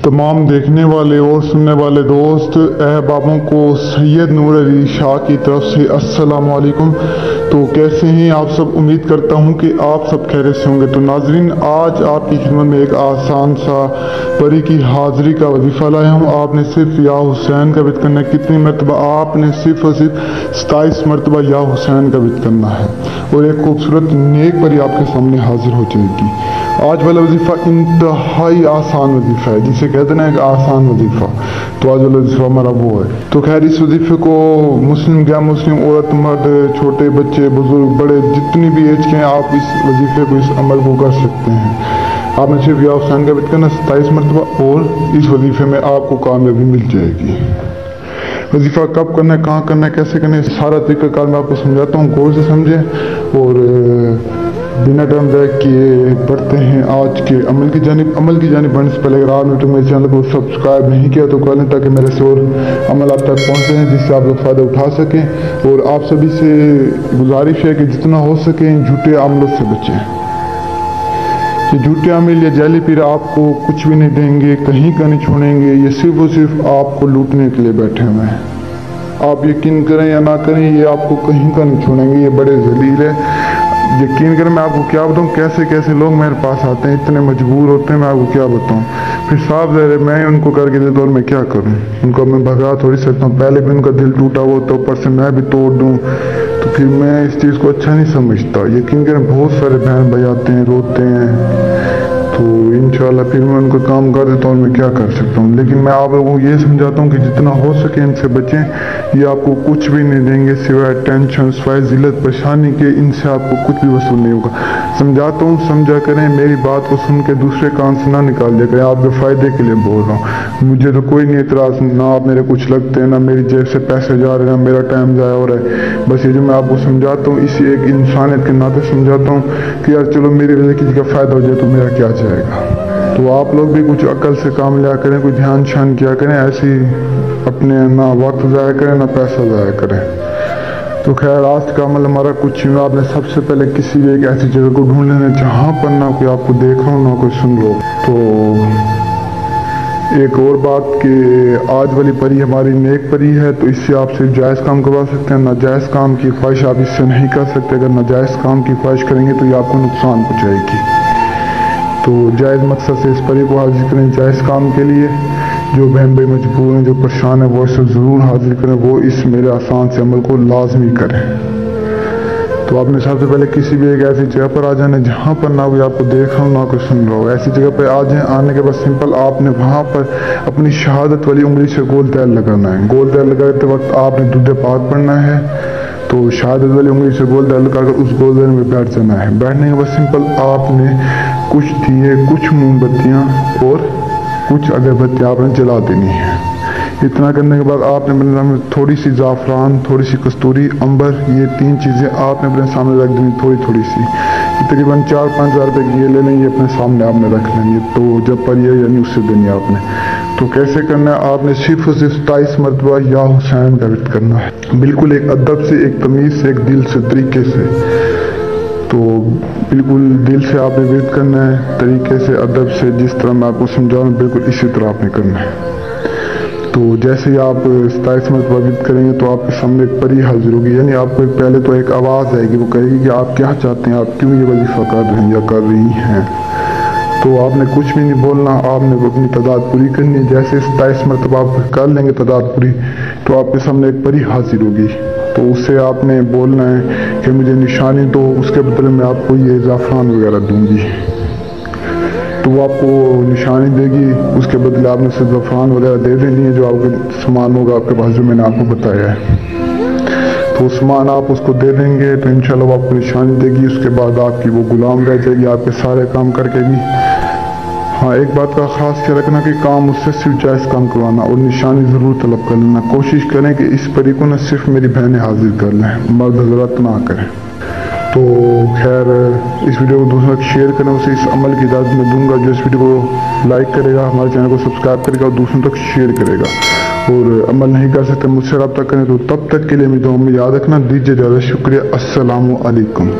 तमाम देखने वाले और सुनने वाले दोस्त अहबाबों को सैयद नूर अली शाह की तरफ से अस्सलाम वालेकुम। तो कैसे हैं आप सब? उम्मीद करता हूं कि आप सब खैरियत से होंगे। तो नाजरीन, आज आपकी खिदमत में एक आसान सा परी की हाजिरी का वजीफ़ा लाया हूँ। आपने सिर्फ या हुसैन का विद करना है। कितनी मरतबा? आपने सिर्फ और सिर्फ 27 मरतबा या हुसैन का विद करना है और एक खूबसूरत नेक परी आपके सामने हाजिर हो जाएगी। आज वाला वजीफ़ा इंतहाई आसान वजीफ़ा है, जिसे कहते हैं एक आसान वजीफ़ा। तो आज वाला वजीफ़ा हमारा वो है। तो खैर, इस वजीफ़े को मुस्लिम गैर मुस्लिम, औरत मर्द, छोटे बच्चे, बुजुर्ग, बड़े, जितनी भी एज के हैं, आप इस वजीफ़े को, इस अमल को कर सकते हैं। आपने सिर्फ या हुसैन का विद करना 27 मरतबा और इस वजीफ़े में आपको कामयाबी मिल जाएगी। वजीफ़ा कब करना है, कहाँ करना है, कैसे करना है, सारा तरीक़ाकार मैं आपको समझाता हूँ। गौर से समझें और बिना टाइम ज़ाया किए बढ़ते हैं आज के अमल की जानिब बढ़ने से पहले अगर आपने तो मेरे चैनल को सब्सक्राइब नहीं किया तो कर लें, ताकि मेरे से और अमल आप तक पहुँचे हैं, जिससे आप लोग फ़ायदा उठा सकें। और आप सभी से गुजारिश है कि जितना हो सके झूठे अमलों से बचें। ये झूठे अमील या जाली पीर आपको कुछ भी नहीं देंगे, कहीं का नहीं छोड़ेंगे। ये सिर्फ और सिर्फ आपको लूटने के लिए बैठे हुए हैं। आप यकीन करें या ना करें, ये आपको कहीं का नहीं छोड़ेंगे। ये बड़े जलील है। यकीन करें, मैं आपको क्या बताऊं, कैसे कैसे लोग मेरे पास आते हैं, इतने मजबूर होते हैं, मैं आपको क्या बताऊं। फिर साफ ज़ाहिर है, मैं उनको करके देता और मैं क्या करूं, उनको मैं भगा थोड़ी सकता हूं। पहले भी उनका दिल टूटा हुआ तो ऊपर से मैं भी तोड़ दूं, तो फिर मैं इस चीज़ को अच्छा नहीं समझता। यकीन करें, बहुत सारे बहन भाई आते हैं, रोते हैं, तो इंशाल्लाह फिर मैं उनको काम कर देता हूँ और मैं क्या कर सकता हूँ। लेकिन मैं आप लोगों को ये समझाता हूँ कि जितना हो सके इनसे बचें। ये आपको कुछ भी नहीं देंगे सिवाय टेंशन, सिवाय जिल्लत परेशानी के। इनसे आपको कुछ भी वसूल नहीं होगा। समझाता हूँ, समझा करें। मेरी बात को सुन के दूसरे कान से ना निकाल दिया करें। आपके फ़ायदे के लिए बोल रहा हूँ। मुझे तो कोई नहीं एतराज़, ना आप मेरे कुछ लगते हैं, ना मेरी जेब से पैसे जा रहे हैं, ना मेरा टाइम ज़ाया हो रहा है। बस ये जो मैं आपको समझाता हूँ, इसी एक इंसानियत के नाते समझाता हूँ कि यार चलो मेरी वजह किसी का फ़ायदा हो जाए तो मेरा क्या जाएगा। तो आप लोग भी कुछ अकल से काम लिया करें, कुछ ध्यान शान किया करें। ऐसी अपने ना वक्त ज़ाया करें, ना पैसा ज़ाया करें। तो खैर, आज का अमल हमारा कुछ ही। आपने सबसे पहले किसी भी एक ऐसी जगह को ढूंढ लेना जहाँ पर ना कोई आपको देख रहा हो, ना कोई सुन लो। तो एक और बात कि आज वाली परी हमारी नेक परी है, तो इससे आप सिर्फ जायज़ काम करवा सकते हैं। नाजायज़ काम की ख्वाहिश आप इससे नहीं कर सकते। अगर नाजायज़ काम की ख्वाहिश करेंगे तो ये आपको नुकसान पहुँचाएगी। तो जायज़ मकसद से इस परी को हाजिर करें, जायज़ काम के लिए। जो बहन भाई मजबूर हैं, जो परेशान है, वो इसे ज़रूर हाजिर करें। वो इस मेरे आसान से अमल को लाजमी करें। तो आपने सबसे पहले किसी भी एक ऐसी जगह पर आ जाना जहाँ पर ना कोई आपको देख रहा हो, ना कोई सुन रहा हो। ऐसी जगह पर आ जाएं। आने के बाद सिंपल आपने वहाँ पर अपनी शहादत वाली उंगली से गोल दैल लगाना है। गोल दैल लगाते वक्त आपने दूध पाक पढ़ना है। तो शहादत वाली उंगली से गोल दैल लगाकर उस गोल दैल में बैठ जाना है। बैठने के बाद सिंपल आपने कुछ दिए, कुछ मोमबत्तियाँ और कुछ अगरबत्तियाँ आपने जला देनी है। इतना करने के बाद आपने अपने सामने थोड़ी सी ज़ाफ़रान, थोड़ी सी कस्तूरी, अंबर, ये 3 चीज़ें आपने अपने सामने रख देनी, थोड़ी थोड़ी सी। तकरीबन 4-5 हज़ार रुपये की ये ले लेंगे, अपने सामने आपने रख लेंगे। तो जब पर ये यानी उससे देनी आपने। तो कैसे करना है? आपने सिर्फ और सिर्फ 27 मरतबा या हुसैन का विद करना है। बिल्कुल एक अदब से, एक तमीज़ से, एक दिल से, तरीके से। तो बिल्कुल दिल से आपने विद करना है, तरीके से, अदब से। जिस तरह मैं आपको समझा रहा हूँ, बिल्कुल इसी तरह आपने करना है। तो जैसे ही आप 27 मरतबा विद करेंगे तो आपके सामने एक परी हाजिर होगी। यानी आपको पहले तो एक आवाज़ आएगी, वो कहेगी कि आप क्या चाहते हैं, आप क्यों ये वजीफ़ा कर रहे हैं या कर रही हैं। तो आपने कुछ भी नहीं बोलना, आपने अपनी तादाद पूरी करनी है। जैसे 27 मरतबा आप कर लेंगे तादाद पूरी, तो आपके सामने एक परी हाजिर होगी। तो उससे आपने बोलना है कि मुझे निशानी दो, उसके बदले में आपको ये ज़ाफ़रान वगैरह दूंगी। तो वो आपको निशानी देगी, उसके बदले आपने सिर्फ ज़ाफ़रान वगैरह दे देनी है। जो आपके सामान होगा आपके पास, जो मैंने आपको बताया है, तो सामान आप उसको दे देंगे तो इंशाल्लाह वो आपको निशानी देगी। उसके बाद आपकी वो गुलाम रह जाएगी, आपके सारे काम करके भी। हाँ, एक बात का ख़ास ख्याल रखना कि काम उससे सिर्फ जायज़ काम करवाना और निशानी ज़रूर तलब कर लेना। कोशिश करें कि इस परी को न सिर्फ मेरी बहनें हाजिर कर लें, मर्द हज़रात ना करें। तो खैर, इस वीडियो को दूसरों तक शेयर करें, उसे इस अमल की इजाज़त मैं दूंगा। जो इस वीडियो को लाइक करेगा, हमारे चैनल को सब्सक्राइब करेगा और दूसरों तक शेयर करेगा। और अमल नहीं कर सकते, मुझसे रब्ता करें। तो तब तक के लिए मेरी दुआ में याद रखना। दीजिए ज़्यादा शुक्रिया। अस्सलामु अलैकुम।